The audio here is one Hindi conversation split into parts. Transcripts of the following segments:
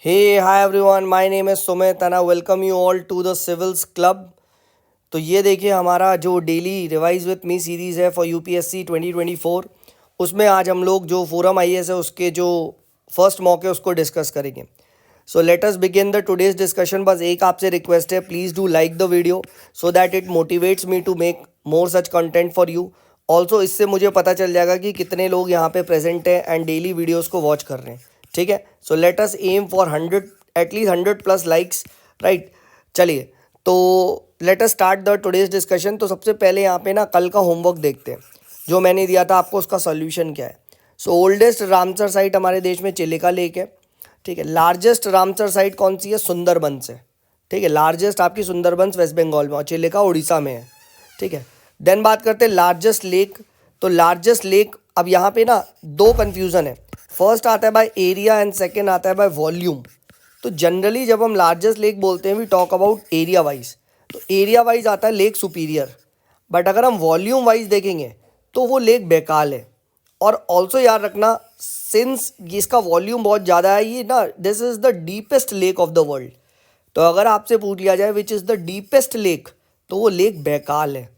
Hey, hi everyone. My name is Sumit and I welcome you all to the Civils Club. तो ये देखिए हमारा जो daily revise with me series है फॉर यूपीएससी 2024, उसमें आज हम लोग जो फोरम आईएएस है उसके जो फर्स्ट मॉक है उसको डिस्कस करेंगे. So let us begin the today's discussion. बस एक आपसे रिक्वेस्ट है, please do like the video so that it motivates me to make more such content for you. Also इससे मुझे पता चल जाएगा कि कितने लोग यहाँ पे प्रेजेंट हैं एंड डेली वीडियोज़ को वॉच कर रहे हैं. ठीक है, so let us aim for 100, at least 100+ likes. Right, चलिए तो let us start the today's discussion. तो सबसे पहले यहाँ पे ना कल का होमवर्क देखते हैं जो मैंने दिया था आपको, उसका सॉल्यूशन क्या है. सो ओल्डेस्ट रामसर साइट हमारे देश में चिलिका लेक है. ठीक है, लार्जेस्ट रामसर साइट कौन सी है? सुंदरबंस है. ठीक है, लार्जेस्ट आपकी सुंदरबंस वेस्ट बंगाल में और चिलिका उड़ीसा में है. ठीक है, देन बात करते हैं लार्जेस्ट लेक. तो लार्जेस्ट लेक, अब यहाँ पे ना दो कन्फ्यूज़न है. फर्स्ट आता है बाय एरिया एंड सेकेंड आता है बाय वॉल्यूम. तो जनरली जब हम लार्जेस्ट लेक बोलते हैं we talk about area wise. तो एरिया वाइज आता है लेक सुपीरियर, बट अगर हम वॉल्यूम वाइज देखेंगे तो वो लेक बैकाल है. और ऑल्सो याद रखना, सिंस इसका वॉल्यूम बहुत ज़्यादा है, ये ना this is the deepest lake of the world. तो अगर आपसे पूछ लिया जाए which is the deepest lake, तो वो लेक बैकाल है.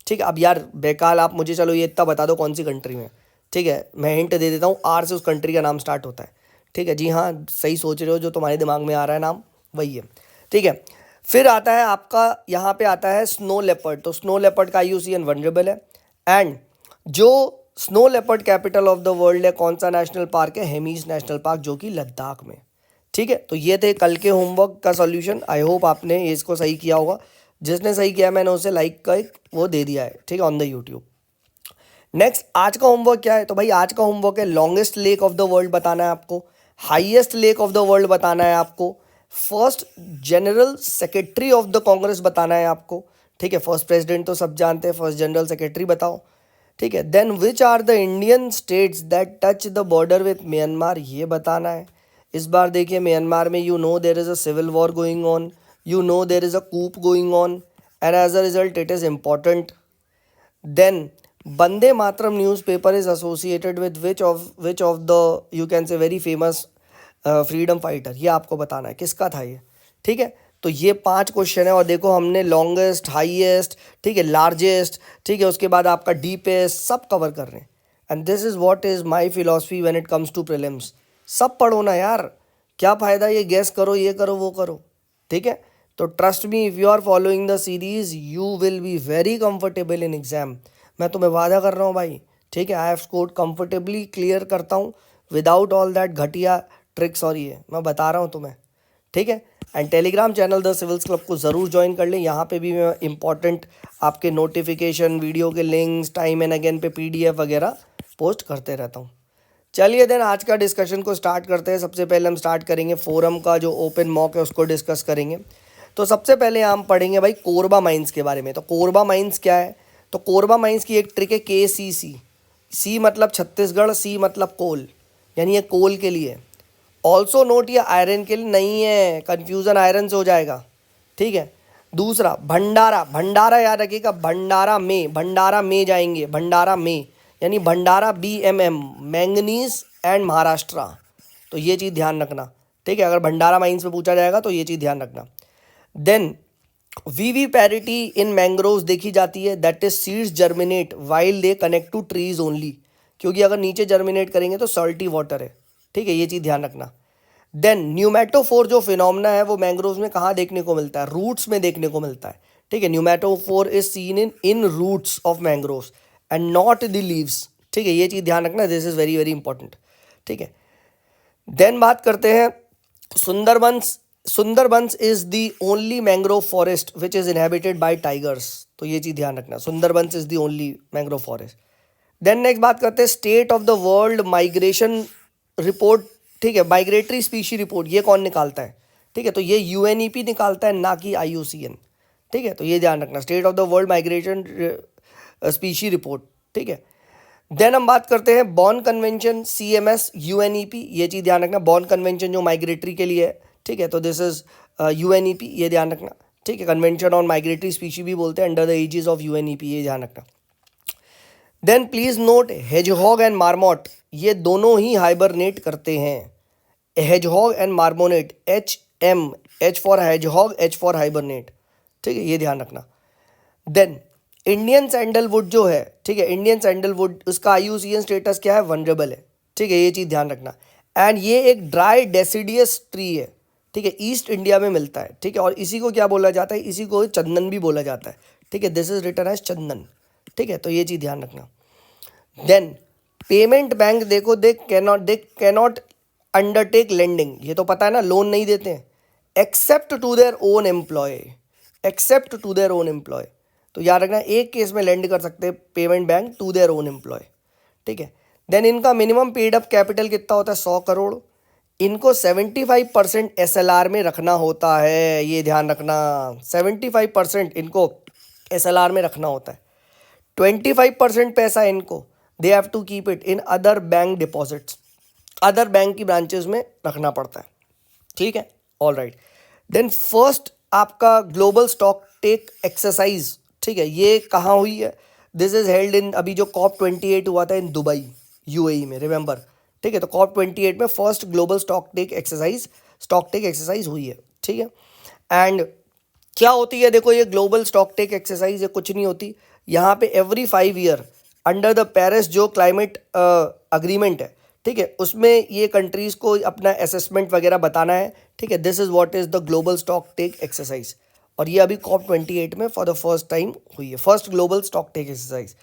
ठीक है, अब यार बैकाल आप मुझे चलो ये इतना बता दो कौन सी कंट्री में. ठीक है, मैं हिंट दे देता हूँ, आर से उस कंट्री का नाम स्टार्ट होता है. ठीक है, जी हाँ, सही सोच रहे हो, जो तुम्हारे दिमाग में आ रहा है नाम वही है. ठीक है, फिर आता है आपका यहाँ पे आता है स्नो लेपर्ड. तो स्नो लेपर्ड का IUCN वनरेबल है. एंड जो snow leopard capital of the world है, कौन सा नेशनल पार्क है? हेमीज नेशनल पार्क, जो कि लद्दाख में. ठीक है, तो ये थे कल के होमवर्क का सॉल्यूशन. आई होप आपने इसको सही किया होगा. जिसने सही किया मैंने उसे लाइक का एक वो दे दिया है, ठीक है, ऑन द यूट्यूब. नेक्स्ट आज का होमवर्क क्या है? तो भाई आज का होमवर्क है longest lake of the world बताना है आपको, highest lake of the world बताना है आपको, first general secretary of the Congress बताना है आपको. ठीक है, फर्स्ट प्रेसिडेंट तो सब जानते हैं, फर्स्ट जनरल सेक्रेटरी बताओ. ठीक है, then which are the Indian states that touch the border with Myanmar, ये बताना है. इस बार देखिए म्यांमार में you know there is a civil war going on, you know there is a coup going on, and as a result it is important. Then Bande Matram newspaper is associated with which of the you can say very famous freedom fighter, ये आपको बताना है किसका था ये. ठीक है, तो ये 5 क्वेश्चन है. और देखो हमने लॉन्गेस्ट, हाईएस्ट, ठीक है, लार्जेस्ट, ठीक है, उसके बाद आपका डीपेस्ट सब कवर कर रहे हैं. And this is what is my philosophy when it comes to prelims. सब पढ़ो ना यार, क्या फ़ायदा ये गैस करो, ये करो, वो करो. ठीक है, तो trust me, if you are following the series you will be very comfortable in exam. मैं तुम्हें वादा कर रहा हूँ भाई. ठीक है, I have scored comfortably, clear करता हूँ विदाउट ऑल दैट घटिया ट्रिक्स. और ये मैं बता रहा हूँ तुम्हें. ठीक है, एंड Telegram channel the civils club को ज़रूर ज्वाइन कर लें. यहाँ पे भी मैं इंपॉर्टेंट आपके नोटिफिकेशन, वीडियो के लिंक्स, टाइम एंड अगेन पे PDF वगैरह पोस्ट करते रहता हूँ. चलिए देन आज का डिस्कशन को स्टार्ट करते हैं. सबसे पहले हम स्टार्ट करेंगे फोरम का जो ओपन मॉक है उसको डिस्कस करेंगे. तो सबसे पहले हम पढ़ेंगे भाई कोरबा माइंस के बारे में. तो कोरबा माइंस क्या है? तो कोरबा माइंस की एक ट्रिक है KCC. सी मतलब छत्तीसगढ़, सी मतलब कोल, यानी ये कोल के लिए. ऑल्सो नोट ये आयरन के लिए नहीं है, कन्फ्यूज़न आयरन से हो जाएगा. ठीक है, दूसरा भंडारा. भंडारा याद रखिएगा, भंडारा में जाएंगे, भंडारा में यानी भंडारा BMM, मैंगनीज एंड महाराष्ट्र. तो ये चीज़ ध्यान रखना. ठीक है, अगर भंडारा माइंस में पूछा जाएगा तो ये चीज़ ध्यान रखना. देन विविपैरिटी इन मैंग्रोव्स देखी जाती है, that is seeds germinate while they connect to trees only, क्योंकि अगर नीचे जर्मिनेट करेंगे तो सॉल्टी वाटर है. ठीक है, ये चीज़ ध्यान रखना. देन न्यूमेटोफोर जो फिनोमेना है वो मैंग्रोव्स में कहाँ देखने को मिलता है? रूट्स में देखने को मिलता है. ठीक है, pneumatophore is seen in roots of mangroves and not the leaves. ठीक है, ये चीज़ ध्यान रखना, this is very very important. ठीक है, देन बात करते हैं Sundarbans. Sundarbans is the only mangrove forest which is inhabited by tigers. तो ये चीज़ ध्यान रखना, Sundarbans is the only mangrove forest. Then next बात करते हैं state of the world migration report. ठीक है, माइग्रेटरी स्पीशी रिपोर्ट ये कौन निकालता है? ठीक है, तो ये UNEP निकालता है, ना कि IUCN. ठीक है, तो ये ध्यान रखना, state of the world migration species report. ठीक है, देन हम बात करते हैं बॉर्न कन्वेंशन, CMS UNEP. ये चीज़ ध्यान रखना, बॉर्न कन्वेंशन जो माइग्रेटरी के लिए है. ठीक है, तो दिस इज UNEP, ये ध्यान रखना. ठीक है, कन्वेंशन ऑन माइग्रेटरी स्पीशी भी बोलते हैं, under the ages of UNEP, ये ध्यान रखना. Then please note hedgehog and marmot ये दोनों ही हाइबरनेट करते हैं. Hedgehog and marmot, HM, H for hedgehog, H for hibernate, ठीक है, ये ध्यान रखना। देन इंडियन सैंडलवुड जो है, ठीक है, इंडियन सैंडलवुड, उसका IUCN स्टेटस क्या है, वनरेबल है, ठीक है, ये चीज़ ध्यान रखना। एंड ये एक ड्राई डेसिडियस ट्री है, ठीक है, ईस्ट इंडिया में मिलता है, ठीक है, और इसी को क्या बोला जाता है, इसी को चंदन भी बोला जाता है, ठीक है, दिस इज रिटन एज चंदन, ठीक है, तो ये चीज़ ध्यान रखना। देन पेमेंट बैंक देखो, दे कैनॉट अंडरटेक लेंडिंग, ये तो पता है ना, लोन नहीं देते हैं, except to their own employ, except to their own employ, तो याद रखना एक केस में लेंड कर सकते हैं payment bank to their own employ, ठीक है। देन इनका मिनिमम पेड अप कैपिटल कितना होता है, 100 करोड़। इनको 75% SLR में रखना होता है, ये ध्यान रखना, 75% इनको SLR में रखना होता है। 25% पैसा इनको दे have to keep it in other bank deposits, other bank की ब्रांचेस में रखना पड़ता है, ठीक है, ऑल राइट। देन फर्स्ट आपका ग्लोबल स्टॉक टेक एक्सरसाइज, ठीक है, ये कहाँ हुई है, दिस इज हेल्ड इन, अभी जो COP28 हुआ था इन दुबई UAE में, रिमेंबर, ठीक है, तो COP28 में first global stock take exercise हुई है, ठीक है। एंड क्या होती है, देखो ये ग्लोबल स्टॉक टेक एक्सरसाइज ये कुछ नहीं होती, यहाँ पे every 5 year under the Paris जो क्लाइमेट अग्रीमेंट है, ठीक है, उसमें ये कंट्रीज़ को अपना असेसमेंट वगैरह बताना है, ठीक है, this is what is the global stock take exercise, और ये अभी COP28 में फॉर द फर्स्ट टाइम हुई है, first global stock take exercise,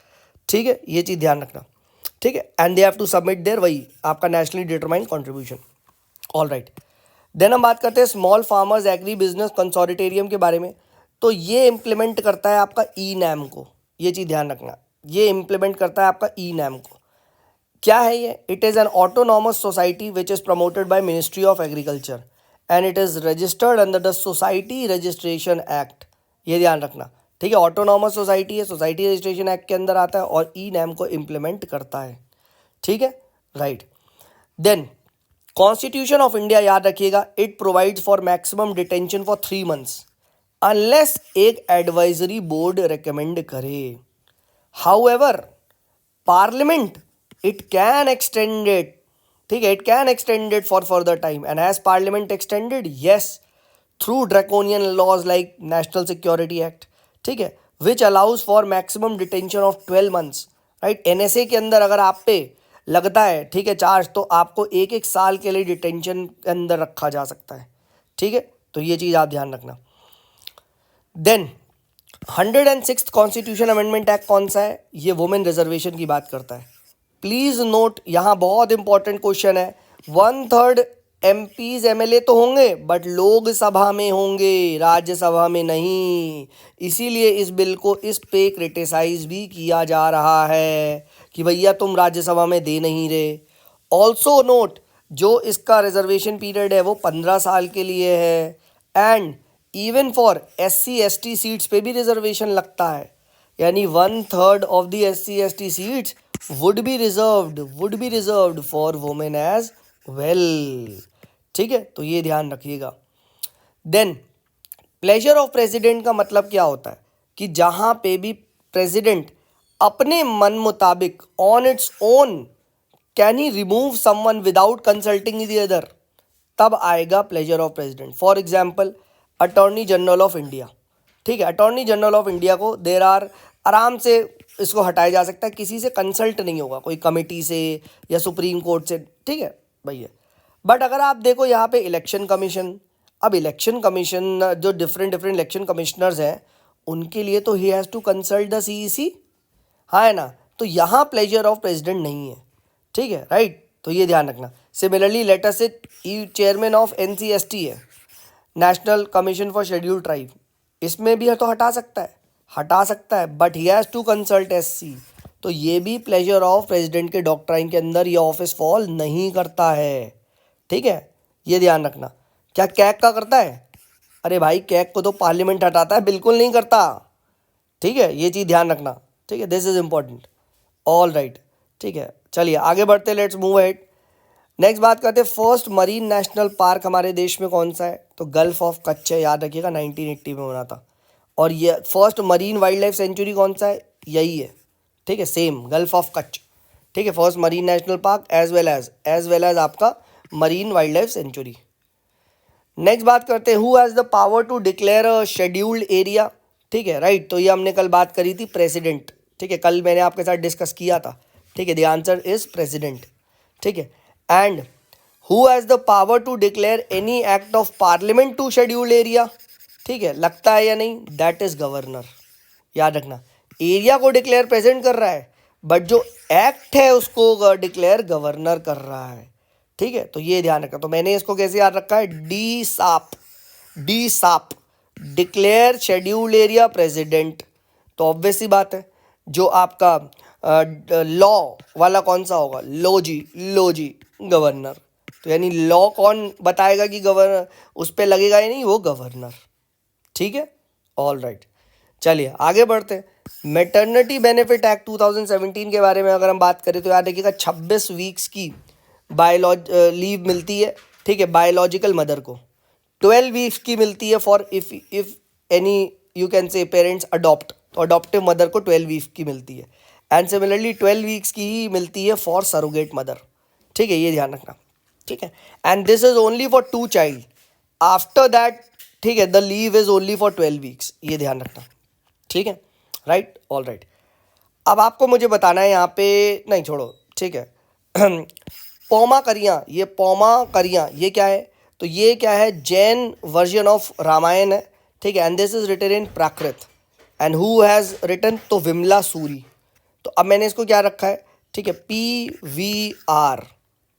ठीक है, ये चीज़ ध्यान रखना, ठीक है। And they have to submit their, वही आपका nationally determined contribution, all right. Then हम बात करते हैं small farmers agri business consortium के बारे में, तो ये इम्प्लीमेंट करता है आपका ENAM को, ये चीज़ ध्यान रखना, ये इम्प्लीमेंट करता है आपका ENAM को। क्या है ये, it is an autonomous society which is promoted by ministry of agriculture and it is registered under the society registration act, ये ध्यान रखना, ठीक है, ऑटोनॉमस सोसाइटी है, सोसाइटी रजिस्ट्रेशन एक्ट के अंदर आता है और ENAM को इम्प्लीमेंट करता है, ठीक है, right. Then constitution of India याद रखिएगा, it provides for maximum detention for 3 months unless एक एडवाइजरी बोर्ड रिकमेंड करे। However parliament it can extend it, ठीक है, it can extend it for further time and has parliament extended, yes, through draconian laws like national security act, ठीक है, which allows for maximum detention of 12 months, right. NSA के अंदर अगर आप पे लगता है, ठीक है, चार्ज, तो आपको 1 साल के लिए डिटेंशन के अंदर रखा जा सकता है, ठीक है, तो ये चीज़ आप ध्यान रखना। Then 106th constitution amendment act कौन सा है, ये वुमेन रिजर्वेशन की बात करता है। प्लीज नोट, यहाँ बहुत इंपॉर्टेंट क्वेश्चन है, 1/3 MPs MLA तो होंगे बट लोकसभा में होंगे, राज्यसभा में नहीं, इसीलिए इस बिल को इस पे क्रिटिसाइज भी किया जा रहा है कि भैया तुम राज्यसभा में दे नहीं रहे। ऑल्सो नोट, जो इसका रिजर्वेशन पीरियड है वो 15 साल के लिए है and even for SC ST seats पे भी रिजर्वेशन लगता है, यानी 1/3 of the SC ST seats would be reserved for women as well, ठीक है, तो ये ध्यान रखिएगा। देन प्लेजर ऑफ प्रेसिडेंट का मतलब क्या होता है कि जहाँ पे भी प्रेसिडेंट अपने मन मुताबिक on its own can he remove someone without consulting the other, तब आएगा pleasure of president. For example attorney general of India, ठीक है, अटॉर्नी जनरल ऑफ इंडिया को देर आर आराम से इसको हटाया जा सकता है, किसी से कंसल्ट नहीं होगा, कोई कमेटी से या सुप्रीम कोर्ट से, ठीक है भैया। बट अगर आप देखो यहाँ पे इलेक्शन कमीशन, अब इलेक्शन कमीशन जो डिफरेंट इलेक्शन कमिश्नर्स हैं उनके लिए तो ही has to consult the CEC, हाँ है ना, तो यहाँ प्लेजर ऑफ प्रेसिडेंट नहीं है, ठीक है, राइट, तो ये ध्यान रखना। सिमिलरली लेटर से चेयरमैन ऑफ NCST है, national commission for scheduled tribe, इसमें भी है तो हटा सकता है but he has to consult SC, तो ये भी प्लेजर ऑफ प्रेसिडेंट के डॉक्ट्राइन के अंदर ये ऑफिस फॉल नहीं करता है, ठीक है, ये ध्यान रखना। क्या कैग का करता है, अरे भाई कैग को तो पार्लियामेंट हटाता है, बिल्कुल नहीं करता, ठीक है, ये चीज़ ध्यान रखना, ठीक है, this is important, all right, ठीक है, चलिए आगे बढ़ते, लेट्स मूव अहेड। नेक्स्ट बात करते हैं फर्स्ट मरीन नेशनल पार्क हमारे देश में कौन सा है, तो गल्फ ऑफ कच्छ है, याद रखिएगा 1980 में बना था। और ये first marine wild life century कौन सा है, यही है, ठीक है, सेम गल्फ ऑफ कच्छ, ठीक है, first marine national park as well as आपका marine wild life sanctuary. Next बात करते हैं, who has the power to declare a scheduled area. ठीक है, राइट। तो ये हमने कल बात करी थी, प्रेसिडेंट। ठीक है, कल मैंने आपके साथ डिस्कस किया था। ठीक है, द आंसर इज प्रेसिडेंट। ठीक है, and who has the power to declare any act of parliament to scheduled area. ठीक है, लगता है या नहीं, दैट इज गवर्नर। याद रखना, एरिया को डिक्लेयर प्रेसिडेंट कर रहा है, बट जो एक्ट है उसको डिक्लेयर गवर्नर कर रहा है। ठीक है, तो ये ध्यान रखना। तो मैंने इसको कैसे याद रखा है, डी साप, डी साप, डिक्लेयर शेड्यूल्ड एरिया प्रेसिडेंट। तो ऑब्वियस सी बात है, जो आपका लॉ वाला कौन सा होगा, लो जी गवर्नर। तो यानी लॉ कौन बताएगा कि गवर्नर उस पर लगेगा या नहीं, वो गवर्नर। ठीक है, ऑल राइट। चलिए आगे बढ़ते हैं। मैटरनिटी बेनिफिट एक्ट 2017 के बारे में अगर हम बात करें तो याद रखिएगा 26 वीक्स की लीव मिलती है। ठीक है, बायोलॉजिकल मदर को 12 वीक्स की मिलती है for if any you can say parents adopt, तो अडॉप्टिव मदर को 12 वीक्स की मिलती है। एंड सिमिलरली 12 वीक्स की ही मिलती है फॉर सरोगेट मदर। ठीक है, ये ध्यान रखना। ठीक है, and this is only for 2 child. After that, ठीक है, the leave is only for 12 weeks, ये ध्यान रखना। ठीक है, राइट, ऑल राइट। अब आपको मुझे बताना है यहाँ पे, नहीं छोड़ो, ठीक है पौमा करियाँ, ये पौमा करियाँ ये क्या है, तो ये क्या है, जैन वर्जन ऑफ रामायण है। ठीक है, and this is written in Prakrit, and who has written, तो विमला सूरी। तो अब मैंने इसको क्या रखा है, ठीक है, PVR।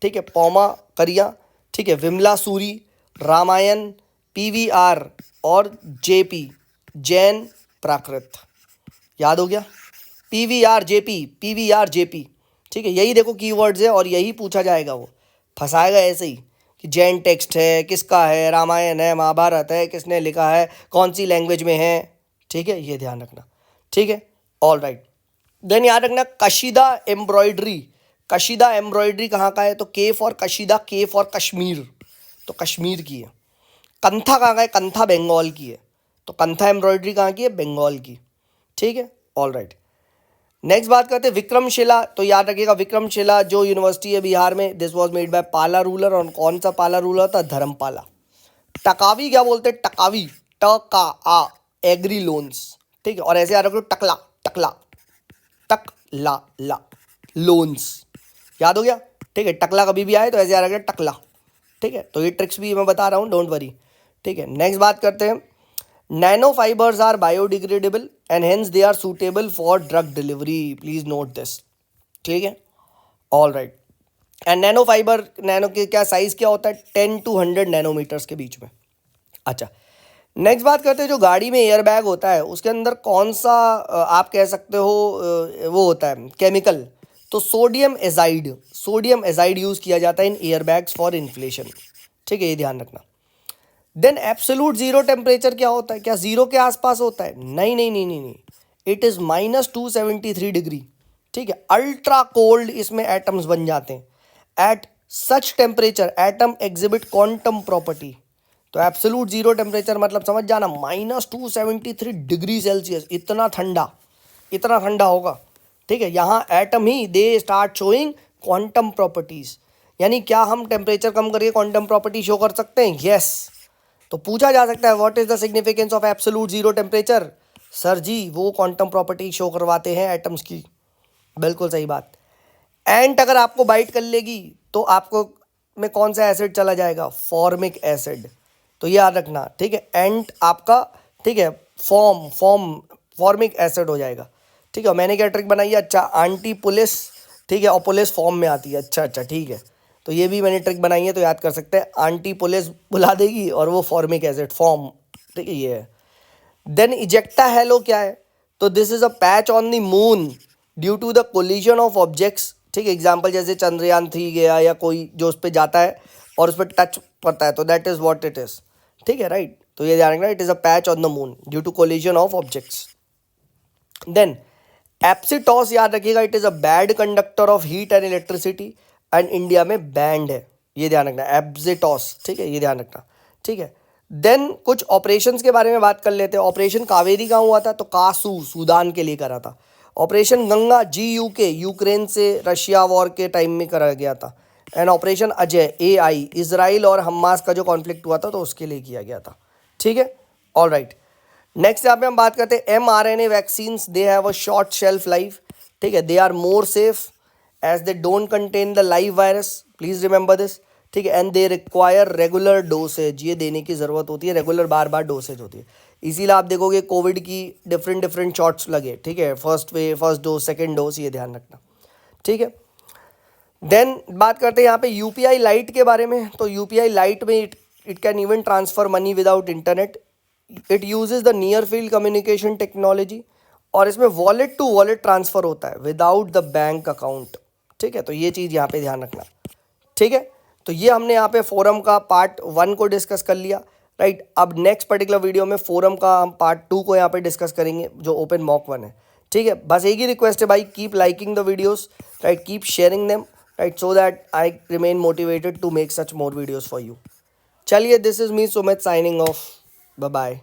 ठीक है, पौमा करियाँ, ठीक है, विमला सूरी, रामायण, PVR और JP, जैन प्राकृत। याद हो गया, PVR JP। ठीक है, यही देखो कीवर्ड्स है और यही पूछा जाएगा, वो फंसाएगा ऐसे ही कि जैन टेक्स्ट है, किसका है, रामायण है, महाभारत है, किसने लिखा है, कौन सी लैंग्वेज में है। ठीक है, ये ध्यान रखना। ठीक है, ऑल राइट। देन याद रखना, कशीदा एम्ब्रॉयडरी, कशीदा एम्ब्रॉयडरी कहाँ का है, तो K फॉर कशीदा, K फॉर कश्मीर, तो कश्मीर की है। कंथा कहाँ का है, कंथा बंगाल की है, तो कंथा एम्ब्रॉयडरी कहाँ की है, बंगाल की। ठीक है, ऑल राइट। नेक्स्ट बात करते हैं विक्रमशिला। तो याद रखिएगा, विक्रमशिला जो यूनिवर्सिटी है बिहार में, दिस वाज मेड बाय पाला रूलर। और कौन सा पाला रूलर था, धर्मपाला। टकावी क्या बोलते हैं, टकावी, टका एग्री लोन्स। ठीक है, और ऐसे याद रखो, टकला टकला टकला ला लोन्स। याद हो गया। ठीक है, टकला कभी भी आए तो ऐसे याद रखना, टकला। ठीक है, तो ये ट्रिक्स भी मैं बता रहा हूँ, डोंट वरी। ठीक है, नेक्स्ट बात करते हैं, nano fibres are biodegradable and hence they are suitable for drug delivery, please note this. ठीक है, all right. And nano fibre, nano के क्या साइज क्या होता है, 10 to 100 नैनोमीटर्स के बीच में। अच्छा, नेक्स्ट बात करते हैं, जो गाड़ी में एयर बैग होता है उसके अंदर कौन सा आप कह सकते हो वो होता है केमिकल, तो sodium azide, sodium azide use किया जाता है in air bags for inflation. ठीक है, ये ध्यान रखना। देन एब्सोल्यूट जीरो टेम्परेचर क्या होता है, क्या जीरो के आसपास होता है, नहीं नहीं नहीं नहीं नहीं, इट इज़ -273 डिग्री। ठीक है, अल्ट्रा कोल्ड इसमें एटम्स बन जाते हैं। At such temperature atom exhibit quantum property. तो एब्सोल्यूट जीरो टेम्परेचर मतलब समझ जाना, -273 डिग्री सेल्सियस, इतना ठंडा होगा। ठीक है, यहाँ atom he they start showing quantum properties. यानी क्या हम टेम्परेचर कम करके क्वांटम प्रॉपर्टी शो कर सकते हैं, यस। तो पूछा जा सकता है, what is the significance of absolute zero temperature, sir ji वो क्वांटम प्रॉपर्टी शो करवाते हैं एटम्स की। बिल्कुल सही बात। एंट अगर आपको बाइट कर लेगी तो आपको में कौन सा एसिड चला जाएगा, फॉर्मिक एसिड। तो ये याद रखना। ठीक है, एंट आपका, ठीक है, फॉर्मिक एसिड हो जाएगा। ठीक है, मैंने क्या ट्रिक बनाई है, अच्छा आंटी पुलिस, ठीक है, और पुलिस फॉर्म में आती है, अच्छा ठीक है, तो ये भी मैंने ट्रिक बनाई है, तो याद कर सकते हैं, आंटी पुलिस बुला देगी और वो फॉर्मिक एसिड फॉर्म। ठीक है, ये है। देन इजेक्टा हेलो क्या है, तो this is a patch on the moon due to the collision of objects. ठीक है, एग्जाम्पल जैसे चंद्रयान 3 गया या कोई जो उस पर जाता है और उस पर टच करता है, तो that is what it is. ठीक है, राइट। तो ये ध्यान रखना, it is a patch on the moon due to collision of objects. Then asbestos याद रखिएगा, it is a bad conductor of heat and electricity and India में बैंड है, ये ध्यान रखना, एप्सिटॉस। ठीक है, ये ध्यान रखना। ठीक है, देन कुछ ऑपरेशंस के बारे में बात कर लेते हैं। ऑपरेशन कावेरी कहाँ हुआ था, तो कासू सूडान के लिए करा था। ऑपरेशन गंगा GUK यूक्रेन से रशिया वॉर के टाइम में करा गया था। And operation Ajay AI Israel और हमास का जो कॉन्फ्लिक्ट हुआ था तो उसके लिए किया गया था। ठीक है, ऑल राइट। नेक्स्ट यहाँ पे हम बात करते हैं mRNA vaccines, they have a short shelf life. ठीक है, they are more safe as they don't contain the live virus, please remember this. ठीक है, and they require regular dosage, ये देने की ज़रूरत होती है, रेगुलर बार बार डोसेज होती है। इसीलिए आप देखोगे कोविड की डिफरेंट शॉट्स लगे। ठीक है, फर्स्ट डोज, सेकेंड डोज, ये ध्यान रखना। ठीक है, देन बात करते हैं यहाँ पे UPI लाइट के बारे में। तो UPI लाइट में it can even transfer money without internet. It uses the near field communication technology, और इसमें वॉलेट टू वॉलेट ट्रांसफर होता है विदाउट द बैंक अकाउंट। ठीक है, तो ये चीज़ यहाँ पे ध्यान रखना। ठीक है, तो ये हमने यहाँ पे फोरम का पार्ट 1 को डिस्कस कर लिया, राइट। अब नेक्स्ट पर्टिकुलर वीडियो में फोरम का हम पार्ट 2 को यहाँ पे डिस्कस करेंगे, जो ओपन मॉक 1 है। ठीक है, बस एक ही रिक्वेस्ट है भाई, keep liking the videos, right, keep sharing them, right, so that I remain motivated to make such more videos for you. चलिए, this is me Sumit signing off, bye bye.